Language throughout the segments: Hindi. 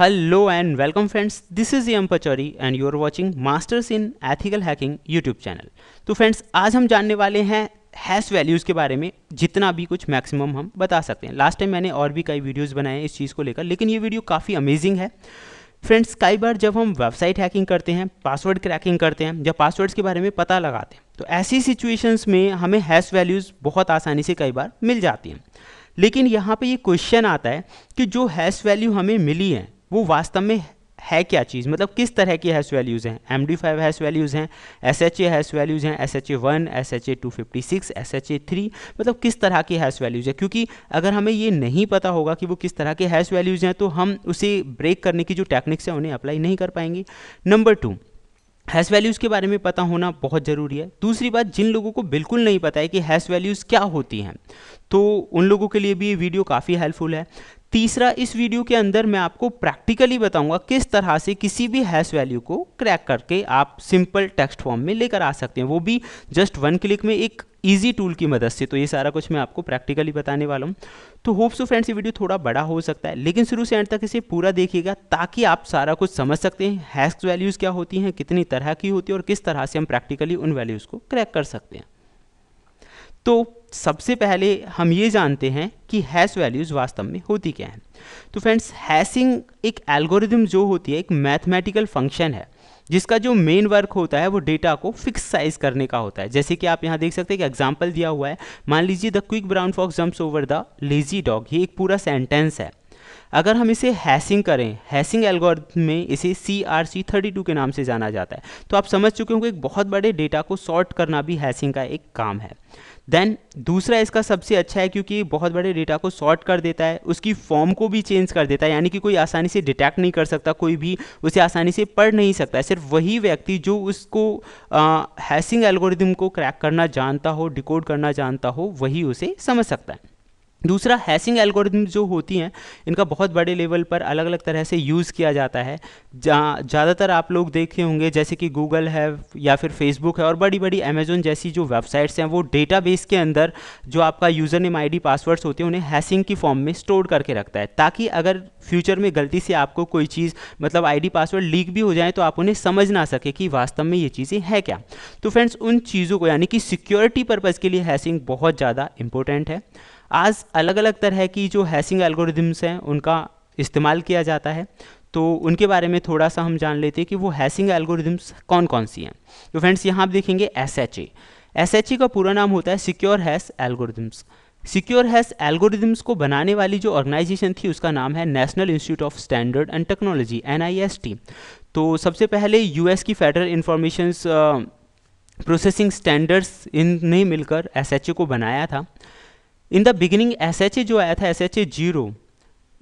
Hello and welcome friends, this is Yam Pachori and you are watching Masters in Ethical Hacking YouTube channel. तो फ्रेंड्स आज हम जानने वाले हैं हैश वैल्यूज़ के बारे में, जितना भी कुछ मैक्सिमम हम बता सकते हैं। लास्ट टाइम मैंने और भी कई वीडियोस बनाए हैं इस चीज़ को लेकर, लेकिन ये वीडियो काफ़ी अमेजिंग है। फ्रेंड्स कई बार जब हम वेबसाइट हैकिंग करते हैं, पासवर्ड क्रैकिंग करते हैं या पासवर्ड्स के बारे में पता लगाते हैं, तो ऐसी सिचुएशंस में हमें हैश वैल्यूज़ बहुत आसानी से कई बार मिल जाती हैं। लेकिन यहाँ पे ये क्वेश्चन आता है कि जो हैश वैल्यू हमें मिली है वो वास्तव में है क्या चीज़, मतलब किस तरह की हैश वैल्यूज़ हैं। MD5 हैश वैल्यूज़ हैं, SHA हैश वैल्यूज़ हैं, SHA-1, SHA-256, SHA-3, मतलब किस तरह की हैश वैल्यूज़ है। क्योंकि अगर हमें ये नहीं पता होगा कि वो किस तरह के हैश वैल्यूज़ हैं तो हम उसे ब्रेक करने की जो टेक्निक्स हैं उन्हें अप्लाई नहीं कर पाएंगे। नंबर 2, हैश वैल्यूज़ के बारे में पता होना बहुत ज़रूरी है। दूसरी बात, जिन लोगों को बिल्कुल नहीं पता है कि हैश वैल्यूज़ क्या होती हैं, तो उन लोगों के लिए भी ये वीडियो काफ़ी हेल्पफुल है। तीसरा, इस वीडियो के अंदर मैं आपको प्रैक्टिकली बताऊंगा किस तरह से किसी भी हैश वैल्यू को क्रैक करके आप सिंपल टेक्स्ट फॉर्म में लेकर आ सकते हैं, वो भी जस्ट 1 क्लिक में एक ईजी टूल की मदद से। तो ये सारा कुछ मैं आपको प्रैक्टिकली बताने वाला हूँ। तो होप सो फ्रेंड्स ये वीडियो थोड़ा बड़ा हो सकता है, लेकिन शुरू से एंड तक इसे पूरा देखिएगा ताकि आप सारा कुछ समझ सकते हैं। हैश वैल्यूज़ क्या होती हैं, कितनी तरह की होती है और किस तरह से हम प्रैक्टिकली उन वैल्यूज़ को क्रैक कर सकते हैं। तो सबसे पहले हम ये जानते हैं कि हैश वैल्यूज़ वास्तव में होती क्या हैं। तो फ्रेंड्स, हैशिंग एक एल्गोरिदम जो होती है, एक मैथमेटिकल फंक्शन है जिसका जो मेन वर्क होता है वो डेटा को फिक्स साइज करने का होता है। जैसे कि आप यहाँ देख सकते हैं कि एग्जांपल दिया हुआ है। मान लीजिए the quick brown fox jumps over the lazy dog, ये एक पूरा सेंटेंस है। अगर हम इसे हैशिंग करें, हैशिंग एल्गोरिथम में इसे CRC32 के नाम से जाना जाता है। तो आप समझ चुके होंगे एक बहुत बड़े डेटा को सॉर्ट करना भी हैशिंग का एक काम है। देन दूसरा इसका सबसे अच्छा है क्योंकि बहुत बड़े डेटा को सॉर्ट कर देता है, उसकी फॉर्म को भी चेंज कर देता है, यानी कि कोई आसानी से डिटेक्ट नहीं कर सकता, कोई भी उसे आसानी से पढ़ नहीं सकता है। सिर्फ वही व्यक्ति जो उसको हैशिंग एल्गोरिथम को क्रैक करना जानता हो, डिकोड करना जानता हो, वही उसे समझ सकता है। दूसरा, हैशिंग एल्गोरिथम जो होती हैं इनका बहुत बड़े लेवल पर अलग अलग तरह से यूज़ किया जाता है। ज़्यादातर आप लोग देखे होंगे जैसे कि गूगल है या फिर फेसबुक है और बड़ी बड़ी अमेजोन जैसी जो वेबसाइट्स हैं वो डेटाबेस के अंदर जो आपका यूज़र नेम ID पासवर्ड्स होते हैं उन्हें हैशिंग की फॉर्म में स्टोर करके रखता है, ताकि अगर फ्यूचर में गलती से आपको कोई चीज़ मतलब ID पासवर्ड लीक भी हो जाए तो आप उन्हें समझ ना सके कि वास्तव में ये चीज़ें हैं क्या। तो फ्रेंड्स, उन चीज़ों को यानी कि सिक्योरिटी पर्पज़ के लिए हैशिंग बहुत ज़्यादा इंपॉर्टेंट है। आज अलग अलग तरह की जो हैशिंग एल्गोरिदम्स हैं उनका इस्तेमाल किया जाता है, तो उनके बारे में थोड़ा सा हम जान लेते हैं कि वो हैशिंग एल्गोरिदम्स कौन कौन सी हैं। तो फ्रेंड्स यहाँ आप देखेंगे SHA का पूरा नाम होता है secure hash algorithms. Secure hash algorithms को बनाने वाली जो ऑर्गेनाइजेशन थी उसका नाम है national institute of standard and technology, NIST। तो सबसे पहले US की फेडरल इंफॉर्मेशन प्रोसेसिंग स्टैंडर्ड्स इनने मिलकर SHA को बनाया था। इन द बिगिनिंग SHA जो आया था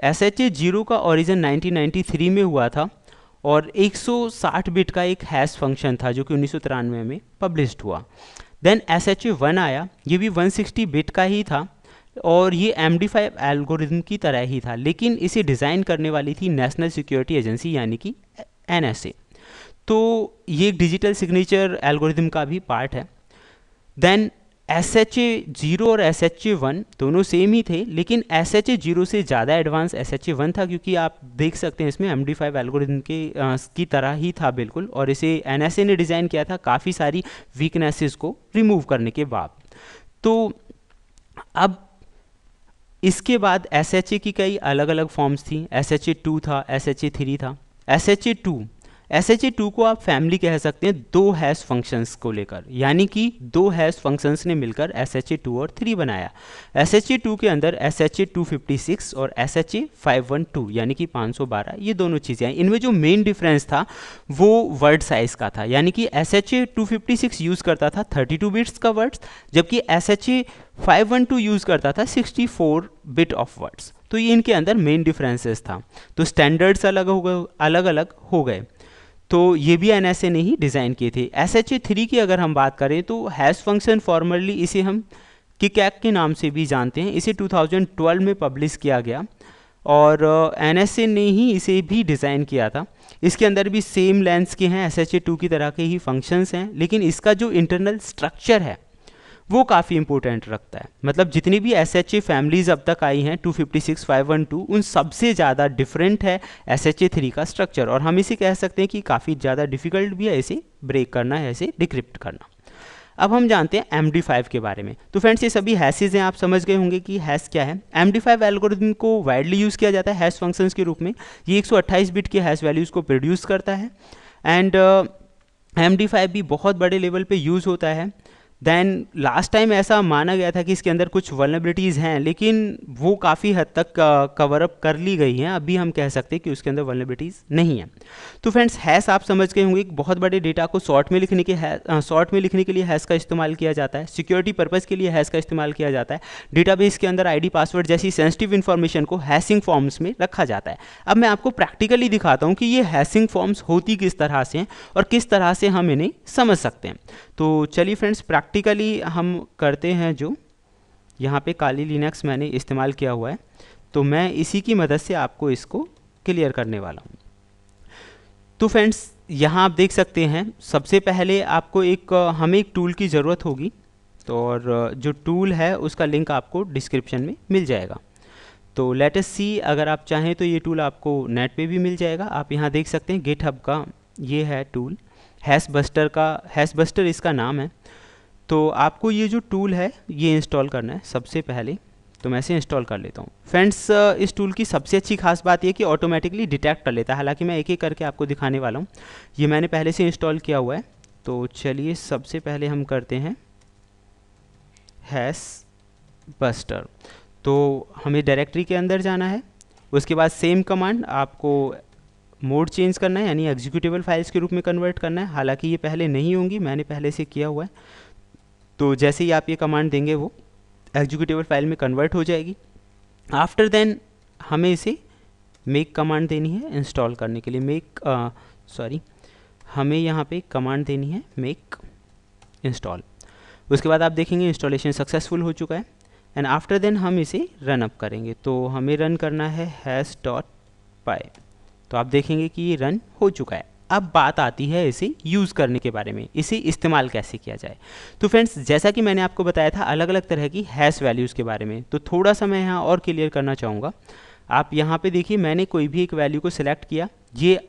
SHA-0 का ओरिजिन 1993 में हुआ था और 160 बिट का एक हैश फंक्शन था जो कि 1993 में पब्लिश्ड हुआ। देन SHA-1 आया, ये भी 160 बिट का ही था और ये MD5 एल्गोरिदम की तरह ही था, लेकिन इसे डिज़ाइन करने वाली थी नेशनल सिक्योरिटी एजेंसी यानी कि NSA। तो ये एक डिजिटल सिग्नेचर एल्गोरिदम का भी पार्ट है। देन SHA-0 और SHA-1 दोनों सेम ही थे, लेकिन SHA-0 से ज़्यादा एडवांस SHA-1 था क्योंकि आप देख सकते हैं इसमें MD5 एल्गोरिथम की तरह ही था बिल्कुल, और इसे NSA ने डिज़ाइन किया था काफ़ी सारी वीकनेसेस को रिमूव करने के बाद। तो अब इसके बाद SHA की कई अलग अलग फॉर्म्स थी। SHA-2 था, SHA-3 था। SHA-2 को आप फैमिली कह सकते हैं दो हैश फंक्शंस को लेकर, यानी कि दो हैश फंक्शंस ने मिलकर SHA-2 और 3 बनाया। SHA-2 के अंदर SHA-256 और SHA-512 यानी कि 512, ये दोनों चीज़ें हैं। इनमें जो मेन डिफरेंस था वो वर्ड साइज़ का था, यानी कि SHA-256 यूज़ करता था 32 बिट्स का वर्ड्स, जबकि SHA-512 यूज़ करता था 64 बिट ऑफ वर्ड्स। तो ये इनके अंदर मेन डिफरेंसेस था। तो स्टैंडर्ड्स अलग अलग हो गए, तो ये भी NSA ने ही डिज़ाइन किए थे। SHA-3 की अगर हम बात करें तो हैश फंक्शन फॉर्मली इसे हम किकैक के नाम से भी जानते हैं। इसे 2012 में पब्लिश किया गया और NSA ने ही इसे भी डिज़ाइन किया था। इसके अंदर भी सेम लेंथ के हैं, SHA-2 की तरह के ही फंक्शंस हैं, लेकिन इसका जो इंटरनल स्ट्रक्चर है वो काफ़ी इंपॉर्टेंट रखता है। मतलब जितनी भी SHA फैमिलीज़ अब तक आई हैं 256, 512, उन सबसे ज़्यादा डिफरेंट है SHA-3 का स्ट्रक्चर, और हम इसे कह सकते हैं कि काफ़ी ज़्यादा डिफिकल्ट भी है इसे ब्रेक करना है, इसे डिक्रिप्ट करना। अब हम जानते हैं MD5 के बारे में। तो फ्रेंड्स ये सभी हैशेज़ हैं, आप समझ गए होंगे कि हैश क्या है। MD5 एल्गोरिथम को वाइडली यूज़ किया जाता है हैश फंक्शंस के रूप में। ये 128 बिट की हैश वैल्यूज़ को प्रोड्यूस करता है, एंड MD5 भी बहुत बड़े लेवल पे यूज़ होता है। देन लास्ट टाइम ऐसा माना गया था कि इसके अंदर कुछ वल्नरेबिलिटीज़ हैं, लेकिन वो काफ़ी हद तक कवर अप कर ली गई हैं। अभी हम कह सकते हैं कि उसके अंदर वल्नरेबिलिटीज़ नहीं है। तो फ्रेंड्स हैश आप समझ गए होंगे, एक बहुत बड़े डेटा को शॉर्ट में लिखने के लिए हैश का इस्तेमाल किया जाता है। सिक्योरिटी पर्पज़ के लिए हैश का इस्तेमाल किया जाता है। डेटाबेस के अंदर ID पासवर्ड जैसी सेंसिटिव इन्फॉर्मेशन को हैशिंग फॉर्म्स में रखा जाता है। अब मैं आपको प्रैक्टिकली दिखाता हूँ कि ये हैशिंग फॉर्म्स होती किस तरह से हैं और किस तरह से हम इन्हें समझ सकते हैं। तो चलिए फ्रेंड्स प्रैक्टिकली हम करते हैं। जो यहाँ पे काली लिनक्स मैंने इस्तेमाल किया हुआ है, तो मैं इसी की मदद से आपको इसको क्लियर करने वाला हूँ। तो फ्रेंड्स यहाँ आप देख सकते हैं, सबसे पहले आपको हमें एक टूल की ज़रूरत होगी, तो और जो टूल है उसका लिंक आपको डिस्क्रिप्शन में मिल जाएगा। तो लेट अस सी, अगर आप चाहें तो ये टूल आपको नेट पे भी मिल जाएगा। आप यहाँ देख सकते हैं गिटहब का ये है टूल, हैशबस्टर इसका नाम है। तो आपको ये जो टूल है ये इंस्टॉल करना है सबसे पहले। तो मैं इसे इंस्टॉल कर लेता हूँ। फ्रेंड्स इस टूल की सबसे अच्छी खास बात ये कि ऑटोमेटिकली डिटेक्ट कर लेता है, हालांकि मैं एक एक करके आपको दिखाने वाला हूँ। ये मैंने पहले से इंस्टॉल किया हुआ है। तो चलिए सबसे पहले हम करते हैं हैशबस्टर। तो हमें डायरेक्टरी के अंदर जाना है, उसके बाद सेम कमांड आपको मोड चेंज करना है, यानी एग्जीक्यूटेबल फाइल्स के रूप में कन्वर्ट करना है। हालांकि ये पहले नहीं होंगी, मैंने पहले से किया हुआ है। तो जैसे ही आप ये कमांड देंगे वो एग्जीक्यूटेबल फाइल में कन्वर्ट हो जाएगी। आफ्टर देन हमें इसे मेक कमांड देनी है इंस्टॉल करने के लिए। हमें यहाँ पे कमांड देनी है मेक इंस्टॉल। उसके बाद आप देखेंगे इंस्टॉलेशन सक्सेसफुल हो चुका है, एंड आफ्टर देन हम इसे रन अप करेंगे। तो हमें रन करना है hash.py। तो आप देखेंगे कि ये रन हो चुका है। अब बात आती है इसे यूज़ करने के बारे में, इसे इस्तेमाल कैसे किया जाए। तो फ्रेंड्स जैसा कि मैंने आपको बताया था अलग अलग तरह की हैश वैल्यूज़ के बारे में, तो थोड़ा सा मैं यहाँ और क्लियर करना चाहूँगा। आप यहाँ पे देखिए, मैंने कोई भी एक वैल्यू को सिलेक्ट किया। ये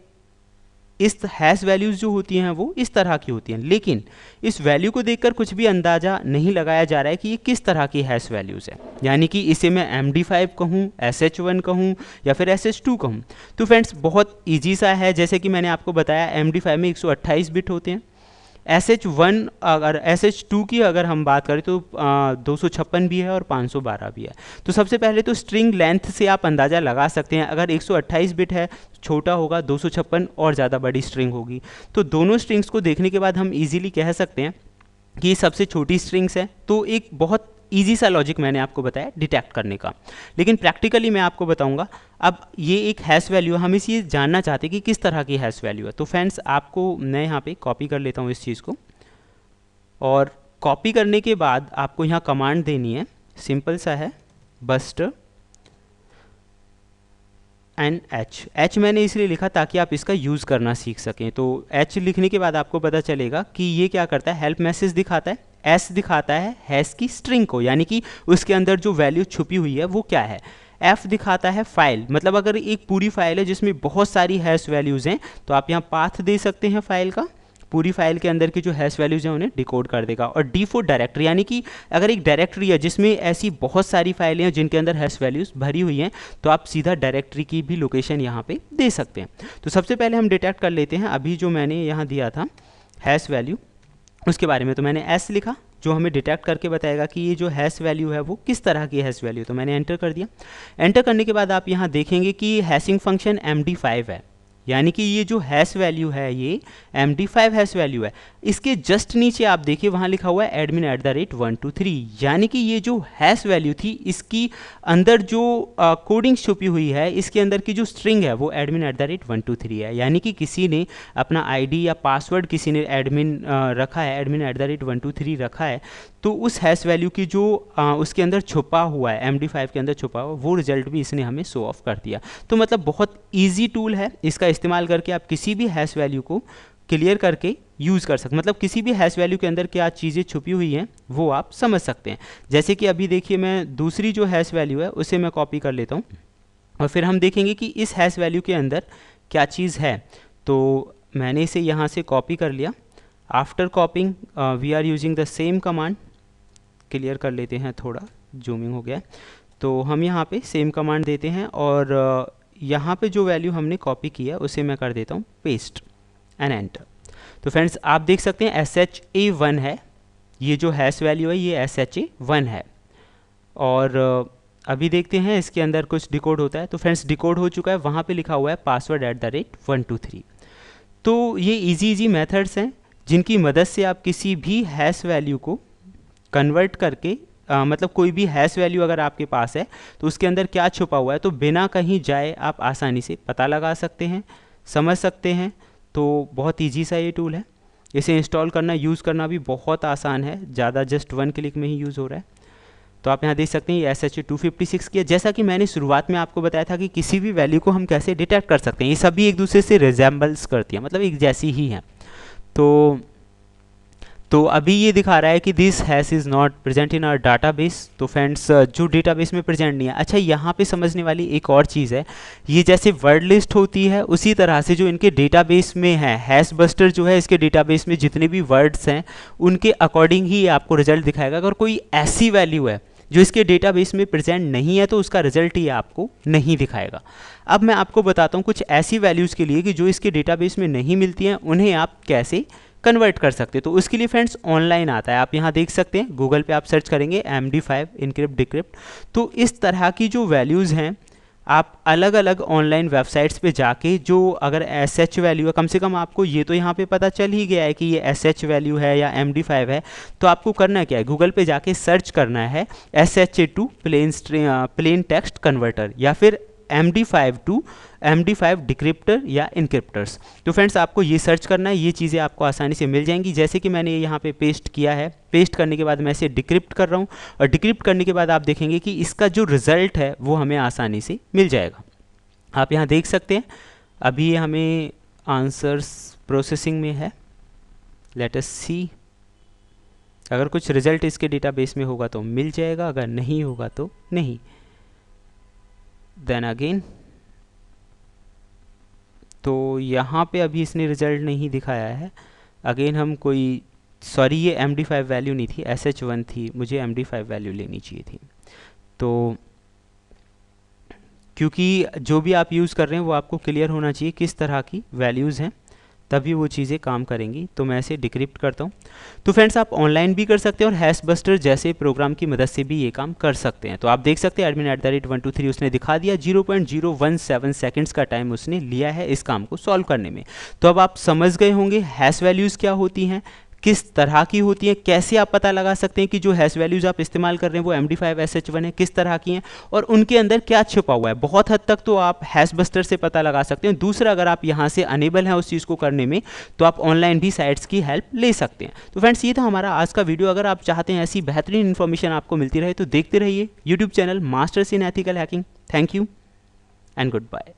इस हैश वैल्यूज़ जो होती हैं वो इस तरह की होती हैं, लेकिन इस वैल्यू को देखकर कुछ भी अंदाज़ा नहीं लगाया जा रहा है कि ये किस तरह की हैश वैल्यूज़ है। यानी कि इसे मैं MD5 कहूँ, SH1 कहूँ या फिर SH2 कहूँ। तो फ्रेंड्स बहुत ईजी सा है। जैसे कि मैंने आपको बताया MD5 में 128 बिट होते हैं। SH2 की अगर हम बात करें तो 256 भी है और 512 भी है। तो सबसे पहले तो स्ट्रिंग लेंथ से आप अंदाज़ा लगा सकते हैं, अगर 128 बिट है छोटा होगा, 256 और ज़्यादा बड़ी स्ट्रिंग होगी। तो दोनों स्ट्रिंग्स को देखने के बाद हम इजीली कह सकते हैं कि ये सबसे छोटी स्ट्रिंग्स है। तो एक बहुत ईजी सा लॉजिक मैंने आपको बताया डिटेक्ट करने का, लेकिन प्रैक्टिकली मैं आपको बताऊंगा। अब ये एक हैश वैल्यू है, हम इसे जानना चाहते हैं कि किस तरह की हैश वैल्यू है। तो फ्रेंड्स आपको मैं यहाँ पे कॉपी कर लेता हूँ इस चीज़ को, और कॉपी करने के बाद आपको यहाँ कमांड देनी है, सिंपल सा है, बस्टर एंड H मैंने इसलिए लिखा ताकि आप इसका यूज़ करना सीख सकें। तो H लिखने के बाद आपको पता चलेगा कि ये क्या करता है, हेल्प मैसेज दिखाता है, S दिखाता है हैश की स्ट्रिंग को, यानी कि उसके अंदर जो वैल्यू छुपी हुई है वो क्या है। F दिखाता है फाइल, मतलब अगर एक पूरी फाइल है जिसमें बहुत सारी हैश वैल्यूज़ हैं तो आप यहाँ पाथ दे सकते हैं फाइल का, पूरी फाइल के अंदर की जो हैश वैल्यूज़ हैं उन्हें डिकोड कर देगा। और D फॉर डायरेक्टरी, यानी कि अगर एक डायरेक्टरी है जिसमें ऐसी बहुत सारी फाइलें हैं जिनके अंदर हैश वैल्यूज़ भरी हुई हैं, तो आप सीधा डायरेक्टरी की भी लोकेशन यहाँ पे दे सकते हैं। तो सबसे पहले हम डिटेक्ट कर लेते हैं अभी जो मैंने यहाँ दिया था हैश वैल्यू, उसके बारे में। तो मैंने S लिखा जो हमें डिटेक्ट करके बताएगा कि ये जो हैश वैल्यू है वो किस तरह की हैश वैल्यू। तो मैंने एंटर कर दिया। एंटर करने के बाद आप यहाँ देखेंगे कि हैशिंग फंक्शन MD5 है, यानी कि ये जो हैश वैल्यू है ये MD5 हैश वैल्यू है। इसके जस्ट नीचे आप देखिए वहाँ लिखा हुआ है admin@123, यानी कि ये जो हैश वैल्यू थी इसकी अंदर जो कोडिंग छुपी हुई है, इसके अंदर की जो स्ट्रिंग है वो admin@123 है। यानी कि किसी ने अपना ID या पासवर्ड किसी ने एडमिन रखा है, admin@123 रखा है, तो उस हैश वैल्यू की जो उसके अंदर छुपा हुआ है, MD5 के अंदर छुपा हुआ, वो रिजल्ट भी इसने हमें शो ऑफ कर दिया। तो मतलब बहुत ईजी टूल है, इसका इस्तेमाल करके आप किसी भी हैश वैल्यू को क्लियर करके यूज़ कर सकते, मतलब किसी भी हैश वैल्यू के अंदर क्या चीज़ें छुपी हुई हैं वो आप समझ सकते हैं। जैसे कि अभी देखिए मैं दूसरी जो हैश वैल्यू है उसे मैं कॉपी कर लेता हूँ और फिर हम देखेंगे कि इस हैश वैल्यू के अंदर क्या चीज़ है। तो मैंने इसे यहाँ से कॉपी कर लिया। After copying we are using the same command, clear कर लेते हैं, थोड़ा जूमिंग हो गया है। तो हम यहाँ पे सेम कमांड देते हैं और यहाँ पे जो वैल्यू हमने कॉपी किया उसे मैं कर देता हूँ पेस्ट एंड एंटर। तो फ्रेंड्स आप देख सकते हैं SHA1 है, ये जो हैश वैल्यू है ये SHA1 है। और अभी देखते हैं इसके अंदर कुछ डिकोड होता है। तो फ्रेंड्स डिकोड हो चुका है, वहाँ पे लिखा हुआ है पासवर्ड @123। तो ये इजी मेथड्स हैं जिनकी मदद से आप किसी भी हैश वैल्यू को कन्वर्ट करके मतलब कोई भी हैश वैल्यू अगर आपके पास है तो उसके अंदर क्या छुपा हुआ है तो बिना कहीं जाए आप आसानी से पता लगा सकते हैं, समझ सकते हैं। तो बहुत ईजी सा ये टूल है, इसे इंस्टॉल करना, यूज़ करना भी बहुत आसान है, ज़्यादा जस्ट 1 क्लिक में ही यूज़ हो रहा है। तो आप यहाँ देख सकते हैं ये SHA-256 की है। जैसा कि मैंने शुरुआत में आपको बताया था कि किसी भी वैल्यू को हम कैसे डिटेक्ट कर सकते हैं, ये सभी एक दूसरे से रिजेंबल्स करती हैं, मतलब एक जैसी ही हैं। तो अभी ये दिखा रहा है कि this hash is not present in our database. तो फ्रेंड्स जो डेटाबेस में प्रेजेंट नहीं है। अच्छा, यहाँ पे समझने वाली एक और चीज़ है, ये जैसे वर्ड लिस्ट होती है उसी तरह से जो इनके डेटाबेस में है, हैश बस्टर जो है इसके डेटाबेस में जितने भी वर्ड्स हैं उनके अकॉर्डिंग ही आपको रिजल्ट दिखाएगा। अगर कोई ऐसी वैल्यू है जो इसके डेटाबेस में प्रेजेंट नहीं है तो उसका रिजल्ट ये आपको नहीं दिखाएगा। अब मैं आपको बताता हूँ कुछ ऐसी वैल्यूज़ के लिए कि जो इसके डेटाबेस में नहीं मिलती हैं, उन्हें आप कैसे कन्वर्ट कर सकते हैं। तो उसके लिए फ्रेंड्स ऑनलाइन आता है, आप यहाँ देख सकते हैं, गूगल पे आप सर्च करेंगे MD5 इनक्रिप्ट डिक्रिप्ट। तो इस तरह की जो वैल्यूज़ हैं आप अलग अलग ऑनलाइन वेबसाइट्स पे जाके, जो अगर SH वैल्यू है, कम से कम आपको ये तो यहाँ पे पता चल ही गया है कि ये SH वैल्यू है या MD5 है। तो आपको करना क्या है, गूगल पे जाके सर्च करना है SHA2 प्लेन टेक्स्ट कन्वर्टर या फिर MD5 टू MD5 डिक्रिप्टर या इनक्रिप्टर्स। तो फ्रेंड्स आपको ये सर्च करना है, ये चीज़ें आपको आसानी से मिल जाएंगी। जैसे कि मैंने ये यहाँ पे पेस्ट किया है, पेस्ट करने के बाद मैं इसे डिक्रिप्ट कर रहा हूँ और डिक्रिप्ट करने के बाद आप देखेंगे कि इसका जो रिज़ल्ट है वो हमें आसानी से मिल जाएगा। आप यहाँ देख सकते हैं अभी ये हमें आंसर्स प्रोसेसिंग में है। लेट अस सी, अगर कुछ रिज़ल्ट इसके डेटाबेस में होगा तो मिल जाएगा, अगर नहीं होगा तो नहीं। देन अगेन, तो यहाँ पे अभी इसने रिज़ल्ट नहीं दिखाया है। अगेन हम कोई, सॉरी ये MD5 वैल्यू नहीं थी, SH1 थी, मुझे MD5 वैल्यू लेनी चाहिए थी। तो क्योंकि जो भी आप यूज़ कर रहे हैं वो आपको क्लियर होना चाहिए किस तरह की वैल्यूज़ हैं, तभी वो चीज़ें काम करेंगी। तो मैं इसे डिक्रिप्ट करता हूँ। तो फ्रेंड्स आप ऑनलाइन भी कर सकते हैं और हैश बस्टर जैसे प्रोग्राम की मदद से भी ये काम कर सकते हैं। तो आप देख सकते हैं admin@123 उसने दिखा दिया, 0.017 सेकंड्स का टाइम उसने लिया है इस काम को सॉल्व करने में। तो अब आप समझ गए होंगे हैश वैल्यूज़ क्या होती हैं, किस तरह की होती हैं, कैसे आप पता लगा सकते हैं कि जो हैश वैल्यूज़ आप इस्तेमाल कर रहे हैं वो MD5 SH1 है, किस तरह की हैं और उनके अंदर क्या छुपा हुआ है। बहुत हद तक तो आप हैश बस्टर से पता लगा सकते हैं। दूसरा, अगर आप यहाँ से अनेबल हैं उस चीज़ को करने में तो आप ऑनलाइन भी साइट्स की हेल्प ले सकते हैं। तो फ्रेंड्स ये था हमारा आज का वीडियो। अगर आप चाहते हैं ऐसी बेहतरीन इन्फॉर्मेशन आपको मिलती रहे तो देखते रहिए YouTube channel masters in ethical hacking. Thank you and good bye.